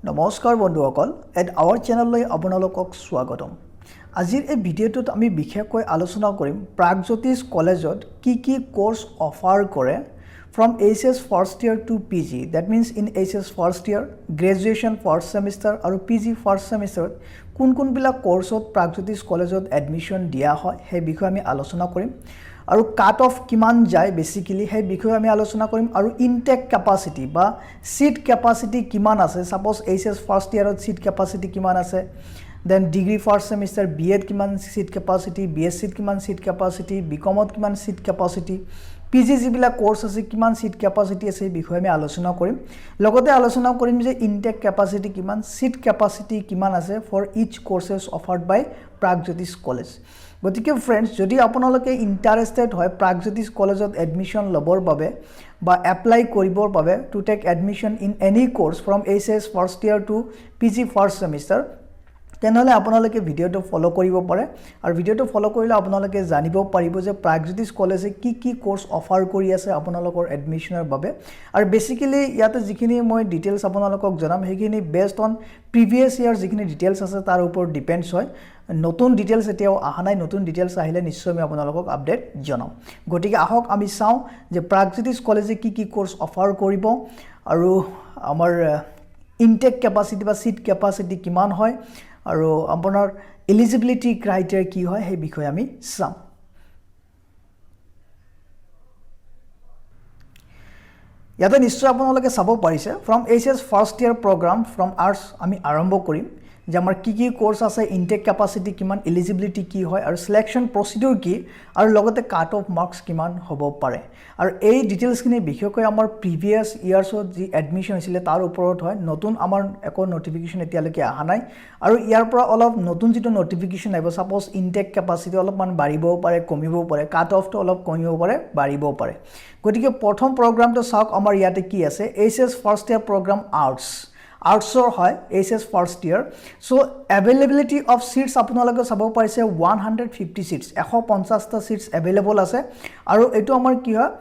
নমস্কাৰ বন্ধুসকল at hour চেনেললৈ আপোনালোকক স্বাগতম আজিৰ এই ভিডিঅ'টোত আমি বিশেষকৈ আলোচনা কৰিম প্ৰাগজ্যোতিষ কলেজত কি কোৰ্স অফাৰ কৰে from HS first year to PG that means in HS first year graduation first semester আৰু PG first semester কোন বিলা কোৰ্সত প্ৰাগজ্যোতিষ কলেজত এডমিশন দিয়া হয় হে বিষয় আমি আলোচনা কৰিম আৰু কাট অফ কিমান যায় বেসিক্যালি হে বিষয় আমি আলোচনা কৰিম আৰু ইনটেক ক্যাপাসিটি বা সিট ক্যাপাসিটি কিমান আছে সাপোজ HS ফার্স্ট ইয়ারত সিট ক্যাপাসিটি কিমান আছে then degree first semester BEd কিমান সিট ক্যাপাসিটি বিএসসি কিমান সিট ক্যাপাসিটি বিকমত কিমান সিট ক্যাপাসিটি পিজি জিবিলা কোর্স আছে কিমান সিট ক্যাপাসিটি আছে এই বিষয় আমি আলোচনা কৰিম লগতে আলোচনা কৰিম যে ইনটেক ক্যাপাসিটি কিমান সিট ক্যাপাসিটি কিমান আছে for each courses offered by Pragjyotish college গতিকে ফ্ৰেন্ডস যদি আপোনালোকে ইন্টাৰেস্টেড হয় প্ৰাগজ্যোতিষ কলেজত এডমিশন লবৰ বাবে বা এপ্লাই কৰিবৰ বাবে to take admission in any course from HS first year to PG first semester তেনেহলে আপোনালোকে ভিডিওটো ফলো কৰিব পাৰে আৰু ভিডিওটো ফলো কৰিলে আপোনালোকে জানিব পাৰিব যে প্ৰাগজ্যোতিষ কলেজে কি কোৰ্স অফাৰ কৰি আছে আপোনালোকৰ এডমিশনৰ বাবে আৰু বেসিক্যালি ইয়াতে যিখিনি মই ডিটেইলছ আপোনালোকক জনাম হেখিনি বেসড অন প্ৰিভিয়াস ইয়াৰ যিখিনি ডিটেইলছ আছে তাৰ ওপৰত ডিপেন্ডস হয় নতুন ডিটেইলছ এতিয়াও আহা নাই নতুন ডিটেইলছ আহিলে নিশ্চয় আমি আপোনালোকক আপডেট জনাম গতিকে আহক আমি চাও যে প্ৰাগজ্যোতিষ কলেজে কি কোৰ্স অফাৰ কৰিব আৰু আমাৰ ইনটেক ক্যাপাসিটি বা সিট ক্যাপাসিটি কিমান হয় আৰু আপোনাৰ এলিজিবিলিটি ক্ৰাইটেৰিয়া কি হয় সেই বিষয়ে আমি চাম ইয়াতে নিশ্চয় আপোনালোকে চাব পাৰিছে from HS first year programme from arts আমি আৰম্ভ কৰিম যে আমাৰ কি কোৰ্স আছে ইনটেক ক্যাপাসিটি কিমান এলিজিবিলিটি কি হয় আৰু সিলেকশন প্ৰসিডিউৰ কি আৰু লগতে কাট অফ মাৰ্কস কিমান হ'ব পাৰে আৰু এই ডিটেইলছখিনি বিশেষকৈ আমাৰ প্ৰিভিয়াস ইয়াৰ্ছত যি এডমিশন হৈছিল তাৰ ওপৰত হয় নতুন আমাৰ একো নোটিফিকেশন এতিয়ালৈকে আহা নাই আৰু ইয়াৰ পৰা অলপ নতুন যেটো নোটিফিকেশন আহিব সাপোজ ইনটেক ক্যাপাসিটি অলপমান বাঢ়িবও পাৰে কমিবও পাৰে কাট অফটো অলপ কমিবও পাৰে বাঢ়িবও পাৰে গতিকে প্ৰথম প্ৰগ্ৰামটো চাওক আমাৰ ইয়াতে কি আছে HS ফাৰ্স্ট ইয়াৰ প্ৰোগ্ৰাম আৰ্টসৰ হয় HS first year so availability of seats আপোনালোকে চাব পাৰিছে 150 সিটস 150 টা সিটস অ্যাভেলেবল আছে আৰু এটো আমাৰ কি হয়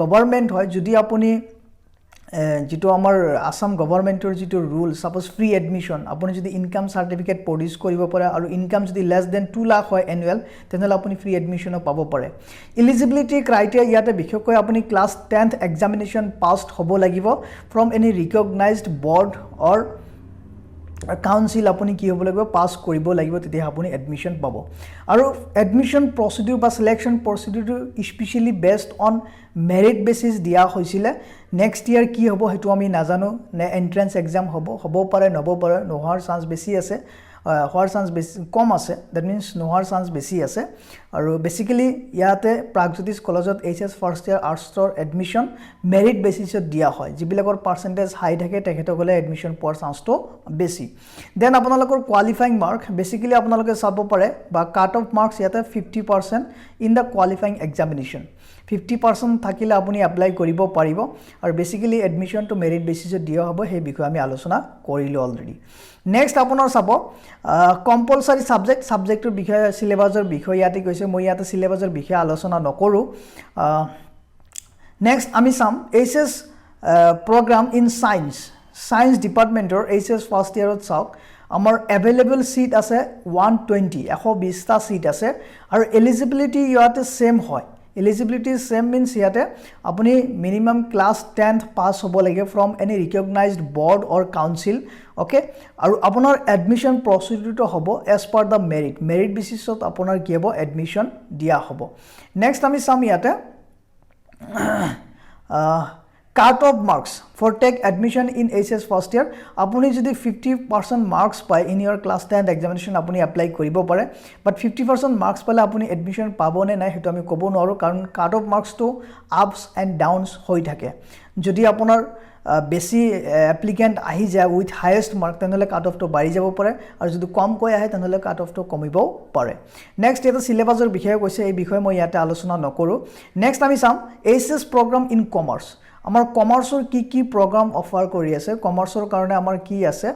গভৰ্নমেন্ট হয় যদি আপুনি যেটো আমাৰ আসাম গভৰ্নমেন্টৰ যেটো ৰুল সাপোজ ফ্ৰি এডমিশন আপুনি যদি ইনকাম সাৰ্টিফিকেট প্ৰডিউস কৰিব পাৰে আৰু ইনকাম যদি লেস দেন 2 লাখ হয় এনুৱেল তেনেহলে আপুনি ফ্ৰি এডমিশন পাব পাৰে এলিজিবিলিটি ক্ৰাইটেৰিয়া ইয়াতে বিশেষকৈ আপুনি ক্লাস 10th এক্সামিনেশন পাসড হ'ব লাগিব from any recognised board or council আপুনি কি হ'ব লাগিব পাস কৰিব লাগিব তেতিয়া আপুনি এডমিশন পাব আৰু এডমিশন প্ৰসিডিউৰ বা selection procedure specially based on merit basis দিয়া হৈছিল নেক্সট ইয়াৰ কি হ'ব হেতু আমি নাজানো নে এন্ট্ৰেন্স এক্সাম হ'ব পাৰে নহব পাৰে নোহাৰ চান্স বেছি আছে হোৱাৰ চান্স বেছি কম আছে দ্যাট মিন্স নোহাৰ চান্স বেছি আছে আৰু বেসিক্যালি ইয়াতে প্ৰাগজ্যোতিষ কলেজত HS ফাৰ্স্ট ইয়াৰ আৰ্টসৰ এডমিশন মেৰিট বেসিছত দিয়া হয় যিবিলাকৰ পাৰ্সেন্টেজ হাই থাকে তেখেতসকলে এডমিশন পোৱাৰ চান্সটো বেছি দেন আপোনালোকৰ কোৱালিফাইং মাৰ্ক বেসিক্যালি আপোনালোকে চাব পাৰে বা কাট অফ মাৰ্কস ইয়াতে 50% ইন দা কোৱালিফাইং এক্সামিনেশন 50% থাকিলে আপুনি এপ্লাই কৰিব পাৰিব আৰু বেসিক্যালি এডমিশন টু মেৰিট বেসিছত দিয়া হ'ব সেই বিষয়ে আমি আলোচনা কৰিলো অলৰেডি নেক্সট আপোনাৰ চাব কম্পালসৰি সাবজেক্টৰ বিষয়ে সিলেবাসৰ বিষয়ে ইয়াতে কৈছে মই ইয়াতে সিলেবাসৰ বিষয়ে আলোচনা নকৰো নেক্সট আমি চাম HS program in science ডিপাৰ্টমেন্টৰ HS ফাৰ্স্ট ইয়াৰত চাওক আমাৰ अवेलेबल সিট আছে 120 টা সিট আছে আৰু এলিজিবিলিটি ইয়াতে সেম হয় এলিজিবিলিটি সেম মিন্স ইয়াতে আপুনি মিনিমাম ক্লাস 10th পাস হ'ব লাগে from any recognised board or council okay আৰু আপোনাৰ এডমিশন প্ৰসিডিউৰটো হ'ব এজ পাৰ দা মেৰিট বেসিছত আপোনাৰ কি হ'ব এডমিশন দিয়া হ'ব নেক্সট আমি চাম ইয়াতে cut off marks for take admission in HS first year আপুনি যদি 50% মার্কস পায় in your class 10th examination আপুনি এপ্লাই কৰিব পাৰে বাট 50% মাৰ্কস পালে আপুনি এডমিশন পাবনে নাই হেতু আমি ক'ব নোৱাৰো কাৰণ কাট অফ মাৰ্কস তো আপস এন্ড ডাউনস হৈ থাকে যদি আপোনাৰ বেছি এপ্লিকেন্ট আহি যায় উইথ হাইয়েস্ট মাৰ্ক তেনেহলে কাট অফ তো বাঢ়ি যাব পাৰে আৰু যদি কম কৈ আহে তেনেহলে কাট অফ তো কমিবও পাৰে নেক্সট এটা সিলেবাসৰ বিষয়ে কৈছে এই বিষয়ে মই ইয়াতে আলোচনা নকৰো নেক্সট আমি চাম HS program in commerce আমাৰ কমাৰ্সৰ কি প্ৰগ্ৰাম অফাৰ কৰি আছে কমাৰ্সৰ কাৰণে আমাৰ কি আছে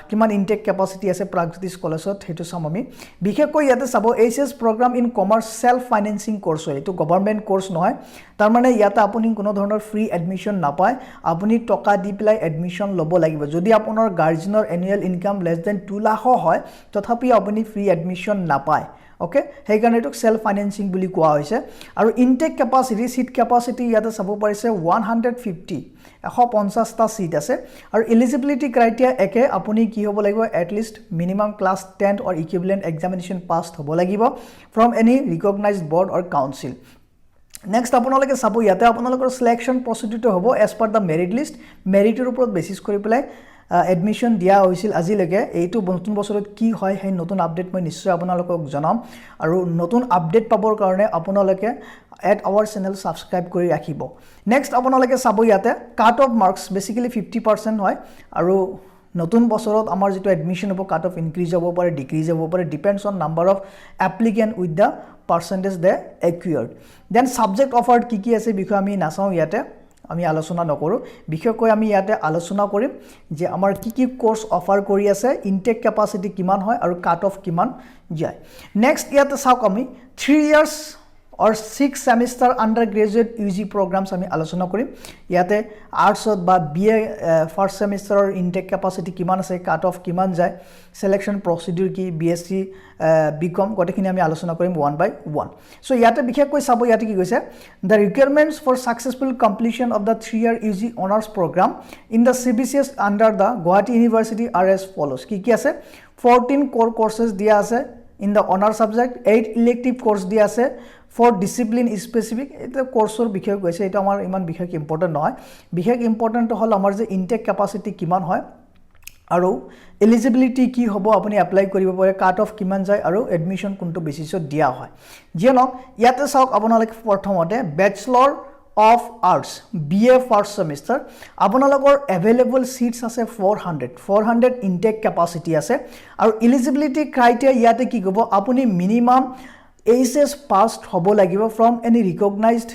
কিমান ইনটেক কেপাচিটি আছে প্ৰাগজ্যোতিষ কলেজত হেতু চাম আমি বিশেষকৈ ইয়াতে চাব HS programme in commerce self financing course হয় এটো গভৰ্নমেন্ট কোৰ্স নহয় তাৰ মানে ইয়াতে আপুনি কোনো ধৰণৰ ফ্ৰী এডমিশন নাপায় আপুনি টকা দি পেলাই এডমিশন ল'ব লাগিব যদি আপোনাৰ গাৰ্জেনৰ annual income less than 2 lakh হয় তথাপি আপুনি ফ্ৰী এডমিশন নাপায় ওকে সেই কাৰণে এটো সেলফ ফাইনেন্সিং বুলি কোৱা হৈছে আৰু ইনটেক কেপাচিটি সিট কেপাচিটি ইয়াতে চাব পাৰিছে 150 150 টা সিট আছে আৰু এলিজিবিলিটি ক্ৰাইটেৰিয়া একে আপুনি কি হ'ব লাগিব at least minimum class 10 or equivalent examination pass হ'ব লাগিব from any recognised board or council next আপোনালোকে চাব ইয়াতে আপোনালোকৰ সিলেকশন প্ৰসিডিউৰ হ'ব as per the merit list মেৰিটৰ ওপৰত বেছিস কৰি পেলাই এডমিশন দিয়া হৈছিল আজিলৈকে এইটো নতুন বছৰত কি হয় সেই নতুন আপডেট মই নিশ্চয় আপোনালোকক জনাম আৰু নতুন আপডেট পাবৰ কাৰণে আপোনালোকে এট আৱাৰ চেনেল সাবস্ক্ৰাইব কৰি ৰাখিব নেক্সট আপোনালোকে চাব ইয়াতে কাট অফ মাৰ্কস বেসিক্যালি 50% হয় আৰু নতুন বছৰত আমাৰ যেটো এডমিশন হ'ব কাট অফ ইনক্ৰিজ হ'ব পাৰে ডিক্ৰিজ হ'ব পাৰে depends on number of applicant with the percentage they acquired then subject offered কি আছে বিষয় আমি নাচাও ইয়াতে আমি আলোচনা নকৰো বিশেষকৈ আমি ইয়াতে আলোচনা কৰিম যে আমাৰ কি কোৰ্স অফাৰ কৰি আছে ইনটেক কেপাসিটি কিমান হয় আৰু কাট অফ কিমান যায় নেক্সট ইয়াতে চাওক আমি 3 years or 6 semester undergraduate UG programs আমি আলোচনা কৰিম ইয়াতে আৰ্টছত বা BA ফাৰ্স্ট সেমিস্টাৰৰ ইনটেক কেপাসিটি কিমান আছে কাট অফ কিমান যায় সিলেকশন প্ৰসিডিউৰ কি BSc BCom গটেখিনি আমি আলোচনা কৰিম 1 by 1 সো ইয়াতে বিশেষকৈ চাব ইয়াতে কি কৈছে the requirements for successful completion of the 3-year UG honors program in the CBCS under the Guwahati University are as follows কি আছে 14 core courses দিয়া আছে in the honor subject 8 elective course দিয়া আছে for discipline specific এটা কোৰ্সৰ বিষয় কৈছে এটা আমাৰ ইমান বিশেষ ইম্পৰ্টেন্ট নহয় বিশেষ ইম্পৰ্টেন্ট হল আমাৰ যে ইনটেক কেপাসিটি কিমান হয় আৰু এলিজিবিলিটি কি হ'ব আপুনি এপ্লাই কৰিব পাৰে কাট অফ কিমান যায় আৰু এডমিশন কোনটো বেসিছত দিয়া হয় যেনক ইয়াতে চাওক আপোনালোকে প্ৰথমতে ব্যাচেলৰ of arts BA first semester আপোনালোকৰ available seats আছে 400 intake capacity আছে আৰু eligibility criteria ইয়াতে কি হ'ব আপুনি minimum HS passed হ'ব লাগিব from any recognized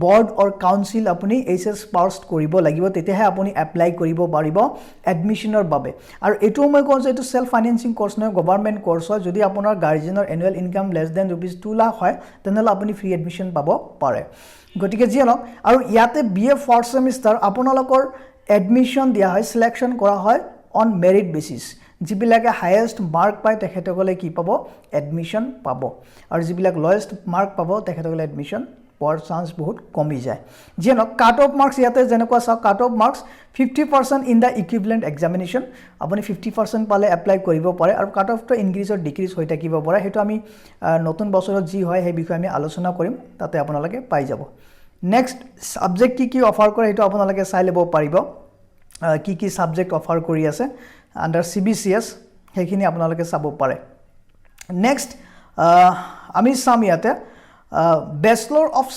board or council আপুনি HS passed কৰিব লাগিব তেতিয়াহে আপুনি এপ্লাই কৰিব পাৰিব এডমিশনৰ বাবে আৰু এটো মই কোন যে এটো সেলফ ফাইনান্সিং কোৰ্স নহয় গভৰ্নমেন্ট কোৰ্স হয় যদি আপোনাৰ গাৰ্জেনৰ annual income less than ₹2 lakh হয় তেনহলে আপুনি ফ্ৰী এডমিশন পাব পাৰে গটিকে জিয়ানক আৰু ইয়াতে BA ফাৰ্স্ট সেমিস্টাৰ আপোনালোকৰ এডমিশন দিয়া হয় সিলেকশন কৰা হয় অন মেৰিট বেসিস যিবিলাকে হাইয়েস্ট মাৰ্ক পায় তেখেতসকলে কি পাব এডমিশন পাব আৰু যিবিলাক লোয়েস্ট মাৰ্ক পাব তেখেতসকলে এডমিশন পোৱাৰ চান্স বহুত কমি যায় যেনক কাট অফ মাৰ্কস ইয়াতে যেনেকুৱা চাওক কাট off marks 50% in the equivalent examination আপুনি 50% পালে এপ্লাই কৰিব পাৰে আৰু কাট অফটো ইনক্ৰিজ অৰ ডিক্ৰিজ হৈ থাকিব পাৰে হেতু আমি নতুন বছৰত যি হয় সেই বিষয়ে আমি আলোচনা কৰিম তাতে আপোনালোকে পাই যাব নেক্সট সাবজেক্ট কি অফাৰ কৰে হেতু আপোনালোকে চাই লব পাৰিব কি সাবজেক্ট অফাৰ কৰি আছে আন্ডাৰ CBCS হেখিনি আপোনালোকে চাব পাৰে নেক্সট আমি চাম ইয়াতে Bachelor of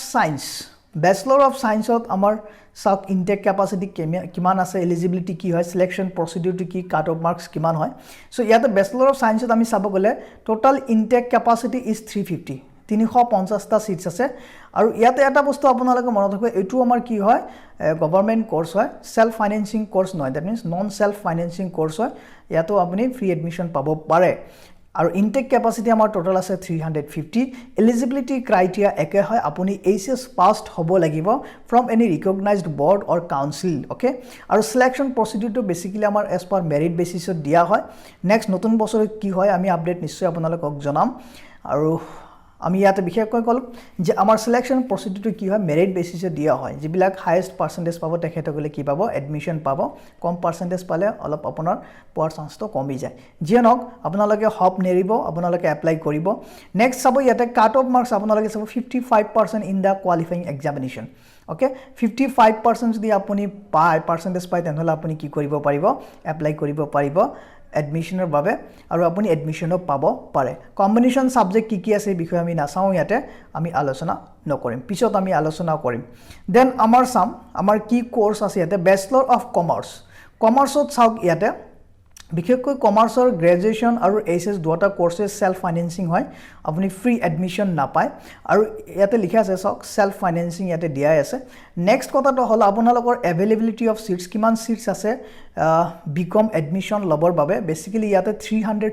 Science ত আমাৰ সাক ইনটেক কেপাসিটি কিমান আছে এলিজিবিলিটি কি হয় সিলেকশন প্ৰসিডিউৰ কি কাট অফ মার্কস কিমান হয় সো ইয়াতে Bachelor of Science ত আমি চাব গলে টোটাল ইনটেক কেপাসিটি ইজ 350 টা সিটস আছে আৰু ইয়াতে এটা বস্তু আপোনালোকে মনত ৰাখিব এটো আমাৰ কি হয় গভৰ্নমেন্ট কোর্স হয় সেলফ ফাইনান্সিং কোর্স নহয় that means non self financing course হয় ইয়াতো আপুনি ফ্ৰী এডমিশন পাব পাৰে আৰু ইনটেক কেপাসিটি আমাৰ টোটাল আছে 350 এলিজিবিলিটি ক্ৰাইটেৰিয়া একে হয় আপুনি HS পাসড হ'ব লাগিব from any recognised board or council okay আৰু সিলেকশন প্ৰসিডিউৰটো বেসিক্যালি আমাৰ এজ পাৰ মেৰিট বেসিছত দিয়া হয় নেক্সট নতুন বছৰত কি হয় আমি আপডেট নিশ্চয় আপোনালোকক জনাম আৰু আমি ইয়াতে বিশেষকৈ কল যে আমাৰ সিলেকশন প্ৰসিডিউৰটো কি হয় মেৰিট বেসিছত দিয়া হয় যিবিলাক হাইয়েস্ট পার্সেন্টেজ পাব তেখেতসকলে কি পাব এডমিশন পাব কম পার্সেন্টেজ পালে অলপ আপোনাৰ পোৱাৰ চান্সটো কমি যায় যেনক আপোনালোকে হপ নেৰিব আপোনালোকে এপ্লাই কৰিব নেক্সট চাব ইয়াতে কাট অফ মাৰ্কস আপোনালোকে চাব 55% in the qualifying examination okay 55% যদি আপুনি পায় পাৰ্সেন্টেজ পায় তেনহলে আপুনি কি কৰিব পাৰিব এপ্লাই কৰিব পাৰিব এডমিশনৰ বাবে আৰু আপুনি এডমিশনো পাব পাৰে কম্বিনেশন সাবজেক্ট কি আছে বিষয় আমি নাচাও ইয়াতে আমি আলোচনা নকৰিম পিছত আমি আলোচনা কৰিম দেন আমাৰ কি কোৰ্স আছে ইয়াতে ব্যাচেলৰ অফ কমাৰ্চ কমাৰ্চত চাওক ইয়াতে বিশেষকৈ কমাৰ্চৰ গ্ৰেজুৱেশ্যন আৰু এইচএছ দুটা কোৰ্সে সেলফ ফাইনেন্সিং হয় আপুনি ফ্ৰী এডমিশন নাপায় আৰু ইয়াতে লিখা আছে চাওক সেলফ ফাইনেন্সিং ইয়াতে দিয়া আছে নেক্সট কথাটো হল আপোনালোকৰ এভেইলেবিলিটি অফ সিটস কিমান সিটস আছে বিকম এডমিশন লবৰ বাবে বেসিক্যালি ইয়াতে 300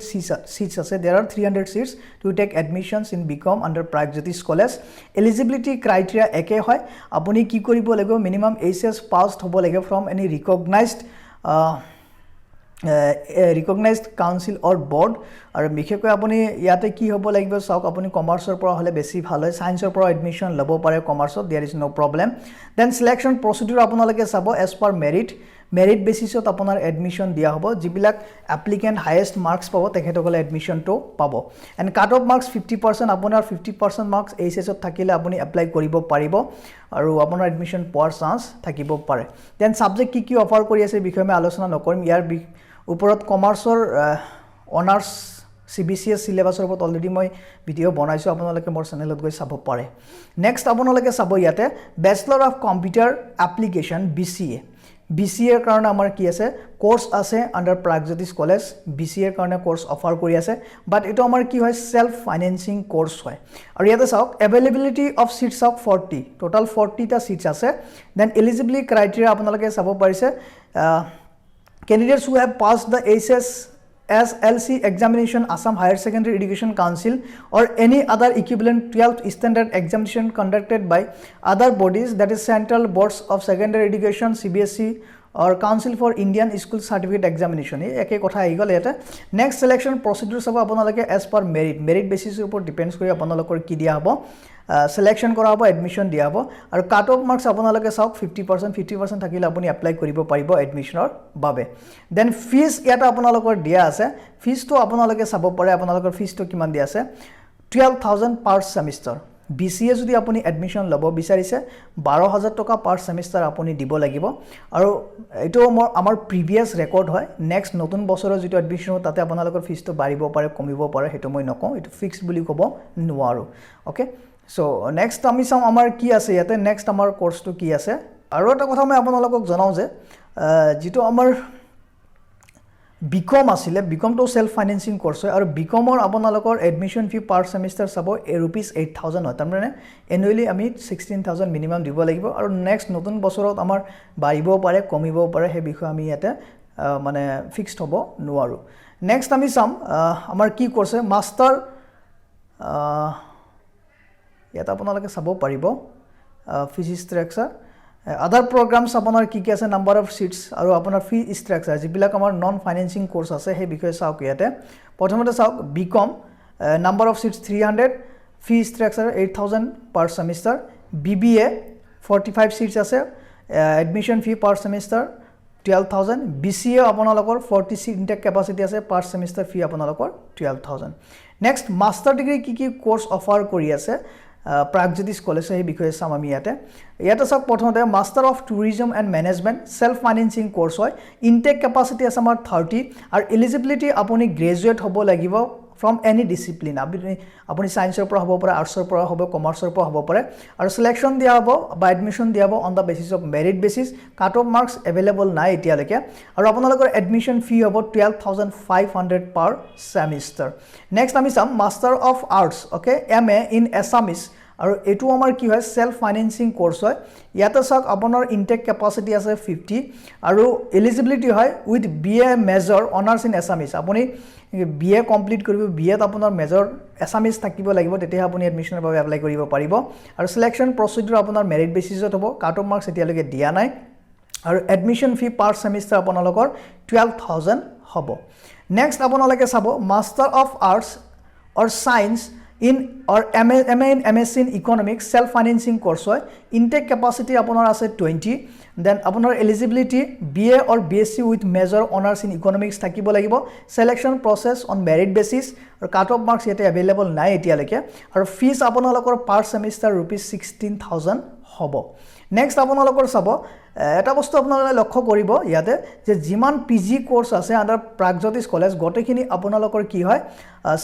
সিটস আছে there are 300 seats to take admissions in BCom under Pragjyotish college eligibility criteria একে হয় আপুনি কি কৰিব লাগিব মিনিমাম এইচএছ পাছড হ'ব লাগিব from any recognized council or board আৰু বিশেষকৈ আপুনি ইয়াতে কি হ'ব লাগিব চাওক আপুনি কমাৰ্চৰ পৰা হলে বেছি ভাল হয় সায়েন্সৰ পৰা এডমিশন লব পাৰে কমাৰ্চত there is no problem then selection procedure আপোনালোকে চাব এজ পাৰ মেৰিট বেসিছত আপোনাৰ এডমিশন দিয়া হ'ব যিবিলাক এপ্লিকেন্ট হাইয়েষ্ট মাৰ্কস পাব তেখেতসকলে এডমিশনটো পাব এন্ড কাট অফ মাৰ্কস 50% আপোনাৰ 50% মাৰ্কস এইচএছত থাকিলে আপুনি এপ্লাই কৰিব পাৰিব আৰু আপোনাৰ এডমিশন পোৱাৰ চান্স থাকিব পাৰে দেন সাবজেক্ট কি অফাৰ কৰি আছে বিষয়ে মই আলোচনা নকৰিম ইয়াৰ ওপৰত কমাৰ্চৰ অনাৰ্স CBCS সিলেবাসৰ ওপৰত অলৰেডি মই ভিডিও বনাইছো আপোনালোকে মোৰ চেনেলত গৈ চাব পাৰে নেক্সট আপোনালোকে চাব ইয়াতে ব্যাচেলৰ অফ কম্পিউটাৰ এপ্লিকেশন BCA এৰ কাৰণে আমাৰ কি আছে কোৰ্স আছে আন্ডাৰ প্ৰাগজ্যোতিষ কলেজ BCA এৰ কাৰণে কোৰ্স অফাৰ কৰি আছে বাট এটো আমাৰ কি হয় সেলফ ফাইনেন্সিং কোৰ্স হয় আৰু ইয়াতে চাওক availability of seats of 40 total 40 টা সিটস আছে দেন এলিজিবিলিটি ক্ৰাইটেৰিয়া আপোনালোকে চাব পাৰিছে candidates who have passed the SSLC examination Assam Higher Secondary Education Council or any other equivalent 12th standard examination conducted by other bodies that is Central Boards of Secondary Education CBSE or Council for Indian School Certificate Examination একে কথা আহি গল এটা next selection প্ৰসিডিউৰ সব আপোনালোকে as per merit বেসিছৰ ওপৰত depends কৰি আপোনালোকৰ কি দিয়া হ'ব সিলেকশন কৰা হ'ব এডমিশন দিয়া হ'ব আৰু কাট অফ মাৰ্কস আপোনালোকে চাওক 50% থাকিলে আপুনি এপ্লাই কৰিব পাৰিব এডমিশনৰ বাবে দেন ফিজ ইয়াতে আপোনালোকৰ দিয়া আছে ফিজটো আপোনালোকে চাব পাৰে আপোনালোকৰ ফিজটো কিমান দিয়া আছে 12000 পাৰ সেমিস্টাৰ BCA যদি আপুনি এডমিশন লব বিচাৰিছে 12000 টকা পাৰ সেমিস্টাৰ আপুনি দিব লাগিব আৰু এটো আমাৰ প্ৰিভিয়াস ৰেকৰ্ড হয় নেক্সট নতুন বছৰৰ যেটো এডমিশন তাতে আপোনালোকৰ ফিজটো বাঢ়িব পাৰে কমিব পাৰে হেতু মই নকওঁ এটো ফিক্স বুলি ক'ব নোৱাৰো ওকে সো নেক্সট আমি চাম আমাৰ কি আছে ইয়াতে নেক্সট আমাৰ কোৰ্সটো কি আছে আৰু এটা কথা মই আপোনালোকক জনাও যে যেটো আমাৰ বিকম আছিলে বিকম তো সেলফ ফাইনেন্সিং কোৰ্স হয় আৰু বিকমৰ আপোনালোকৰ এডমিশন ফি পাৰ সেমিস্টাৰ চাব ₹8000 হয় তাৰমানে এনুৱেলি আমি 16000 মিনিমাম দিব লাগিব আৰু নেক্সট নতুন বছৰত আমাৰ বাঢ়িব পাৰে কমিব পাৰে হে বিষয় আমি ইয়াতে মানে ফিক্সড হ'ব নোৱাৰো নেক্সট আমি চাম আমাৰ কি কোৰ্স মাস্টাৰ ইয়াতে আপোনালোকে চাব পাৰিব ফিজিক্স স্ট্ৰাকচাৰ other programs আপোনাৰ কি আছে নাম্বাৰ অফ সিটস আৰু আপোনাৰ ফি স্ট্ৰাকচাৰ যিবিলাক আমাৰ নন ফাইনেন্সিং কোৰ্স আছে হে বিষয়ে চাওক ইয়াতে প্ৰথমতে চাওক BCom number of seats 300 fee structure 8000 per semester BBA 45 seats আছে admission fee per semester 12000 BCA আপোনালোকৰ 40 সিট ইনটেক ক্যাপাসিটি আছে পাৰ সেমিস্টাৰ ফি আপোনালোকৰ 12000 নেক্সট মাস্টাৰ ডিগ্ৰী কি কোৰ্স অফাৰ কৰি আছে প্ৰাগজ্যোতিষ কলেজে এই বিষয়ে চাম আমি ইয়াতে সব প্ৰথমতে master of tourism and management self financing course হয় ইনটেক ক্যাপাসিটি আছে আমাৰ 30 আৰু এলিজিবিলিটি আপুনি গ্ৰেজুৱেট হ'ব লাগিব from any discipline আপুনি সায়েন্সৰ পৰা হ'ব পাৰে আৰ্টছৰ পৰা হ'ব কমাৰ্চৰ পৰা হ'ব পাৰে আৰু সিলেকশন দিয়া হ'ব বা এডমিশন দিয়া হ'ব on the basis of merit basis cut off marks available নাই এতিয়ালৈকে আৰু আপোনালোকৰ এডমিশন ফি হ'ব 12500 পাৰ সেমিস্টাৰ নেক্সট আমি চাম master of arts okay MA in Assamese আৰু এটো আমাৰ কি হয় সেলফ ফাইনেন্সিং কোৰ্স হয় ইয়াতে সক আপোনাৰ ইনটেক ক্যাপাসিটি আছে 50 আৰু এলিজিবিলিটি হয় with BA major honours in Assamese আপুনি BA কমপ্লিট কৰিব BA ত আপোনাৰ মেজৰ এছামিজ থাকিব লাগিব তেতিয়া আপুনি এডমিশনৰ বাবে এপ্লাই কৰিব পাৰিব আৰু সিলেকশন প্ৰসিডিউৰ আপোনাৰ মেৰিট বেসিছত হ'ব কাট অফ মাৰ্কস এতিয়ালৈকে দিয়া নাই আৰু এডমিশন ফি পাৰ সেমিস্টাৰ আপোনালোকৰ 12000 হ'ব নেক্সট আপোনালোকে চাব master of arts or science in or MA in MSc in economics self financing course hoy intake capacity apunar ase 20 then apunar eligibility BA or BSc with major honors in economics thakibo lagibo selection process on merit basis or cut off marks yete available nai etialeke aru fees apunalokor per semester ₹16000 hobo next apunalokor sabo এটা বস্তু আপোনালোকে লক্ষ্য কৰিব ইয়াতে যে যিমান PG course আছে under Pragjyotish college গোটেইখিনি আপোনালোকৰ কি হয়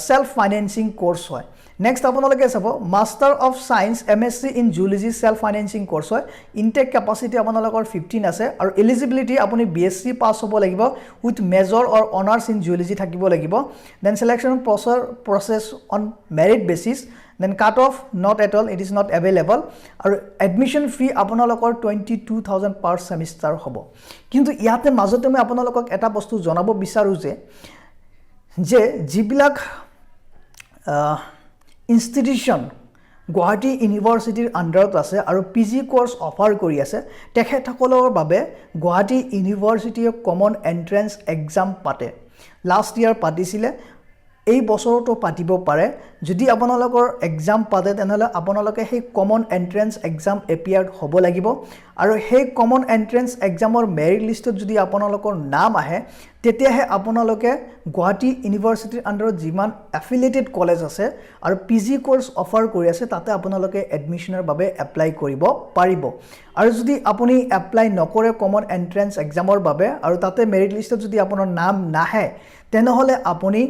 সেলফ ফাইনেন্সিং কোৰ্স হয় নেক্সট আপোনালোকে চাব master of science MSc in zoology self financing course হয় ইনটেক কেপাসিটি আপোনালোকৰ 15 আছে আৰু এলিজিবিলিটি আপুনি বিএসসি পাস হ'ব লাগিব with major or honours in zoology থাকিব লাগিব then selection process on merit basis then cut off not at all it is not available আৰু admission fee আপোনালোকৰ 22000 per semester হ'ব কিন্তু ইয়াতে মাজতে মই আপোনালোকক এটা বস্তু জনাব বিচাৰো যে যিবিলাক ইনষ্টিটিউচন গুৱাহাটী ইউনিভাৰ্চিটিৰ আন্ডাৰত আছে আৰু পিজি কোৰ্স অফাৰ কৰি আছে তেখেতসকলৰ বাবে গুৱাহাটী ইউনিভাৰ্চিটিয়ে কমন এন্ট্ৰেন্স এক্সাম পাতে লাষ্ট ইয়াৰ পাতিছিলে এই বছৰটো পাতিব পাৰে যদি আপোনালোকৰ এক্সাম পাতে তেনেহলে আপোনালোকে সেই কমন এন্ট্ৰেন্স এক্সাম এপিয়াৰ্ড হ'ব লাগিব আৰু সেই কমন এন্ট্ৰেন্স এক্সামৰ মেৰিট লিষ্টত যদি আপোনালোকৰ নাম আহে তেতিয়াহে আপোনালোকে গুৱাহাটী ইউনিভাৰ্চিটিৰ আন্ডাৰত যিমান এফিলিয়েটেড কলেজ আছে আৰু পিজি কোৰ্স অফাৰ কৰি আছে তাতে আপোনালোকে এডমিশনৰ বাবে এপ্লাই কৰিব পাৰিব আৰু যদি আপুনি এপ্লাই নকৰে কমন এন্ট্ৰেন্স এক্সামৰ বাবে আৰু তাতে মেৰিট লিষ্টত যদি আপোনাৰ নাম নাহে তেনেহলে আপুনি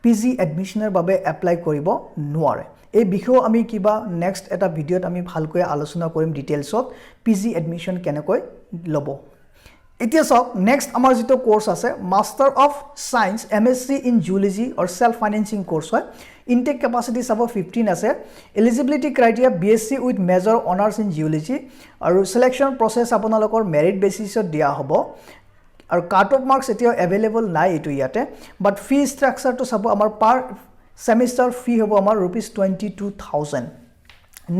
পিজি এডমিশনৰ বাবে এপ্লাই কৰিব নোৱাৰে এই বিষয় আমি কিবা নেক্সট এটা ভিডিওত আমি ভালকৈ আলোচনা কৰিম ডিটেইলছত পিজি এডমিশন কেনেকৈ লব এতিয়া সক নেক্সট আমাৰ যেটো কোৰ্স আছে master of science MSc in zoology or self financing course হয় ইনটেক কেপাসিটি সব 15 আছে eligibility criteria BSc with major honours in geology আৰু সিলেকশন প্ৰসেস আপোনালোকৰ মেৰিট বেসিছত দিয়া হ'ব আৰু কাট অফ মাৰ্কস এতিয়াও अवेलेबल নাই এটো ইয়াতে বাট ফি স্ট্ৰাকচাৰটো সব আমাৰ পাৰ সেমিস্টাৰ ফি হ'ব আমাৰ ₹22000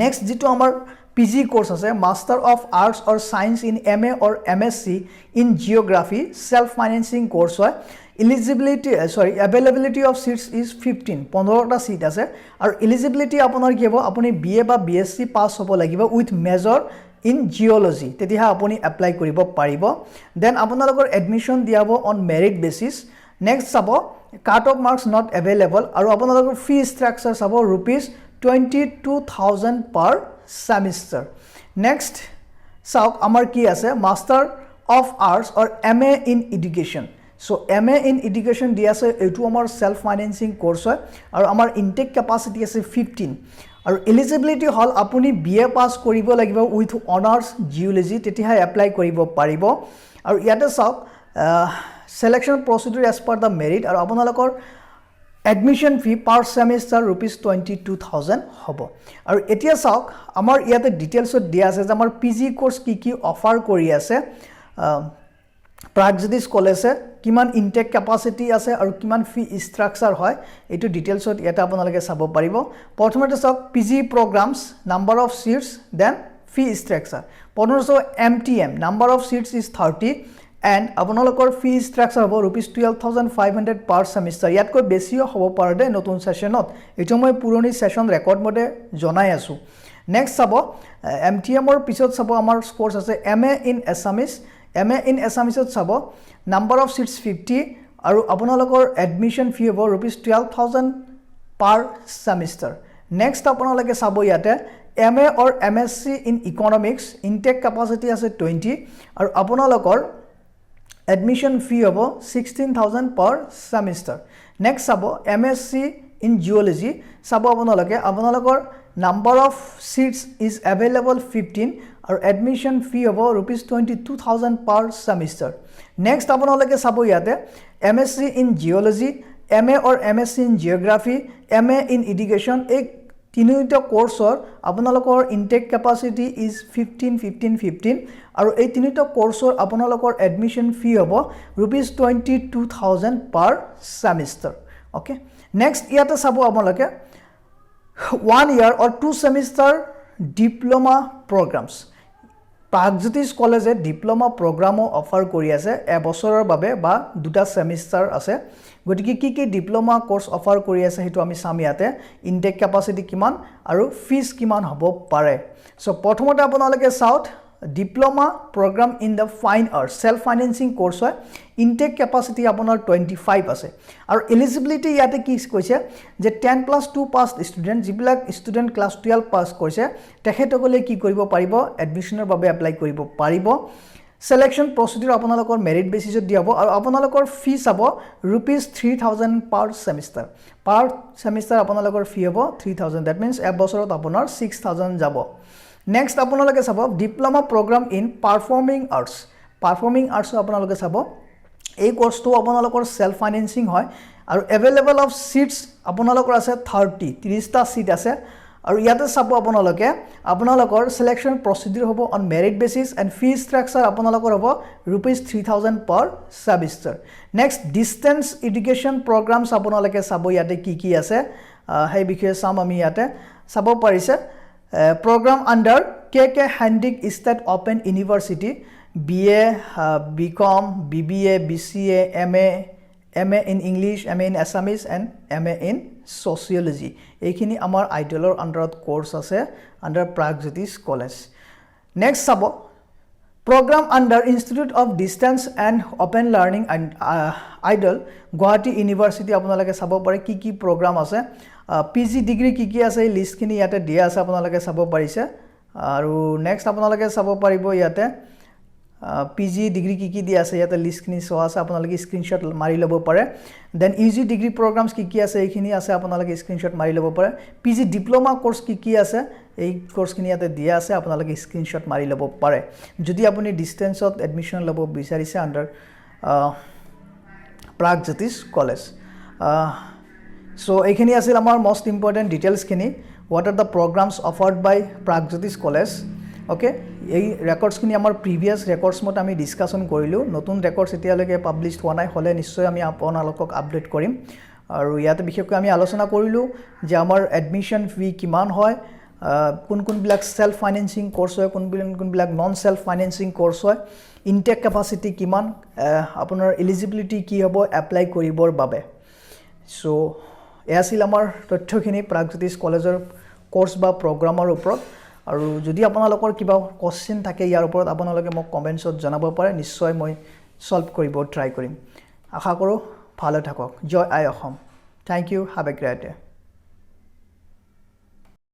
নেক্সট যেটো আমাৰ পিজি কোৰ্স আছে master of arts or science in MA or MSc in geography self financing course হয় eligibility availability of seats is 15টা সিট আছে আৰু এলিজিবিলিটি আপোনাৰ কি হ'ব আপুনি বিএ বা বিএসসি পাস হ'ব লাগিব উইথ মেজৰ in geology তেতিয়াহে আপুনি এপ্লাই কৰিব পাৰিব দেন আপোনালোকৰ এডমিশন দিয়াব অন মেৰিট বেসিস নেক্সট চাব কাট অফ মাৰ্কস নট अवेलेबल আৰু আপোনালোকৰ ফি স্ট্ৰাকচাৰ চাব ₹22000 per semester নেক্সট চাওক আমাৰ কি আছে master of arts or MA in education so MA in education দি আছে এটো আমাৰ সেলফ ফাইনেন্সিং কোৰ্স হয় আৰু আমাৰ ইনটেক কেপাসিটি আছে 15 আৰু এলিজিবিলিটি হল আপুনি বিএ পাস কৰিব লাগিব উইথ অনাৰ্স জিওলজি তেতিয়াহে এপ্লাই কৰিব পাৰিব আৰু ইয়াতে চাওক selection প্ৰসিডিউৰ as per the merit আৰু আপোনালোকৰ এডমিশন ফি পাৰ সেমিস্টাৰ ₹22000 হ'ব আৰু এতিয়া চাওক আমাৰ ইয়াতে ডিটেইলছত দিয়া আছে যে আমাৰ পিজি কোৰ্স কি অফাৰ কৰি আছে প্ৰাগজ্যোতিষ কলেজে কিমান ইনটেক কেপাসিটি আছে আৰু কিমান ফি স্ট্ৰাকচাৰ হয় এটো ডিটেইলছত এটা আপোনালোকে চাব পাৰিব প্ৰথমতে চাওক PG programmes number of seats then fee structure প্ৰথমতে MTM number of seats is 30 and আপোনালোকৰ ফি স্ট্ৰাকচাৰ হ'ব ₹12500 পাৰ সেমিস্টাৰ ইয়াতকৈ বেছিও হ'ব পাৰে দে নতুন সেশনত এটো মই পুৰণি সেশন ৰেকৰ্ড মতে জনাই আছো নেক্সট চাব এমটিএমৰ পিছত চাব আমাৰ কোৰ্স আছে MA in Assamese MA in এছামিজত চাব নাম্বাৰ অফ সিটস 50 আৰু আপোনালোকৰ এডমিশন ফি হ'ব ₹12000 পাৰ সেমিস্টাৰ নেক্সট আপোনালোকে চাব ইয়াতে MA or MSc in economics intake capacity আছে 20 আৰু আপোনালোকৰ এডমিশন ফি হ'ব 16000 পাৰ সেমিস্টাৰ নেক্সট চাব এমএসসি ইন জিওলজি চাব আপোনালোকৰ number of seats is available 15 আৰু এডমিশন ফি হ'ব ₹22000 পাৰ সেমিস্টাৰ নেক্সট আপোনালোকে চাব ইয়াতে MSc in geology MA or MSc in geography MA in education এই তিনিটা কোৰ্সৰ আপোনালোকৰ ইনটেক কেপাসিটি ইজ 15 আৰু এই তিনিটা কোৰ্সৰ আপোনালোকৰ এডমিশন ফি হ'ব ₹22000 পাৰ সেমিস্টাৰ ওকে নেক্সট ইয়াতে চাব আপোনালোকে 1 year or 2 semester diploma programs Pragjyotish কলেজে ডিপ্লোমা প্ৰগ্ৰামো অফাৰ কৰি আছে এবছৰৰ বাবে বা দুটা সেমিস্টাৰ আছে গতিকে কি ডিপ্লোমা কোৰ্স অফাৰ কৰি আছে হেতু আমি চাম ইয়াতে ইনটেক কেপাসিটি কিমান আৰু ফিজ কিমান হ'ব পাৰে সো প্ৰথমতে আপোনালোকে চাউথ diploma programme in the fine arts self financing course হয় ইনটেক কেপাসিটি আপোনাৰ 25 আছে আৰু এলিজিবিলিটি ইয়াতে কি কৈছে যে 10+2 পাস ষ্টুডেন্ট যিবিলাক ষ্টুডেন্ট ক্লাস 12 পাস কৰিছে তেখেতসকলে কি কৰিব পাৰিব এডমিশনৰ বাবে এপ্লাই কৰিব পাৰিব সিলেকশ্যন প্ৰচিডিউৰ আপোনালোকৰ মেৰিট বেচিছত দিয়া হ'ব আৰু আপোনালোকৰ ফি চাব ₹3000 পাৰ সেমিষ্টাৰ আপোনালোকৰ ফি হ'ব 3000 দ্যাট মিন্স এবছৰত আপোনাৰ 6000 যাব নেক্সট আপোনালোকে চাব diploma programme in performing arts আপোনালোকে চাব এই কোৰ্সটো আপোনালোকৰ সেলফ ফাইনেন্সিং হয় আৰু এভেইলেবল অফ সিটস আপোনালোকৰ আছে 30টা সিট আছে আৰু ইয়াতে চাব আপোনালোকৰ সিলেকশ্যন প্ৰচিডিউৰ হ'ব on merit basis and fee structure আপোনালোকৰ হ'ব ₹3000 per semester next distance education programmes আপোনালোকে চাব ইয়াতে কি আছে সেই বিষয়ে চাম আমি ইয়াতে চাব পাৰিছে program under KK Hendrik State Open University BA BCom BBA BCA MA in English MA in Assamese and MA in Sociology এইখিনি আমাৰ আইডলৰ আন্ডাৰত কোৰ্স আছে under Pragjyotish College next sabo program under Institute of Distance and Open Learning and Idol Guwahati University আপোনালোকে চাব পাৰে কি program আছে PG degree কি আছে লিষ্ট খিনি ইয়াতে দিয়া আছে আপোনালোকে চাব পাৰিছে আৰু নেক্সট আপোনালোকে চাব পাৰিব ইয়াতে PG ডিগ্ৰী কি দিয়া আছে ইয়াতে লিষ্ট খিনি সোৱা আছে আপোনালোকে স্ক্ৰিনশ্বট মাৰি ল'ব পাৰে দেন UG ডিগ্ৰী প্ৰগ্ৰামছ কি আছে এইখিনি আছে আপোনালোকে স্ক্ৰিনশ্বট মাৰি ল'ব পাৰে PG ডিপ্লোমা কোৰ্স কি আছে এই কোৰ্স খিনি ইয়াতে দিয়া আছে আপোনালোকে স্ক্ৰিনশ্বট মাৰি ল'ব পাৰে যদি আপুনি ডিসটেন্সত এডমিশন ল'ব বিচাৰিছে আন্ডাৰ Pragjyotish College So, এইখিনি আছিল আমাৰ most important details খিনি what are the programs offered by Pragjyotish College okay এই ৰেকৰ্ডছ খিনি আমাৰ প্ৰিভিয়াস ৰেকৰ্ডছ মত আমি ডিসকাশন কৰিলো নতুন ৰেকৰ্ডছ এতিয়ালৈকে পাবলিশ হোৱা নাই হলে নিশ্চয় আমি আপোনালোকক আপডেট কৰিম আৰু ইয়াতে বিশেষকৈ আমি আলোচনা কৰিলো যে আমাৰ এডমিশন ফি কিমান হয় কোন বিলাক সেলফ ফাইনেন্সিং কোৰ্স হয় কোন বিলাক নন সেলফ ফাইনেন্সিং কোৰ্স হয় ইনটেক ক্যাপাসিটি কিমান আপোনাৰ এলিজিবিলিটি কি হ'ব এপ্লাই কৰিবৰ বাবে সো এয়াছিল আমাৰ তথ্যখিনি Pragjyotish কলেজৰ কোৰ্স বা প্ৰগ্ৰামৰ ওপৰত আৰু যদি আপোনালোকৰ কিবা কোৱেশ্চন থাকে ইয়াৰ ওপৰত আপোনালোকে মোক কমেন্টছত জনাব পাৰে নিশ্চয় মই সলভ কৰিব ট্ৰাই কৰিম আশা কৰো ভালে থাকক জয় আই Assam thank you have a great day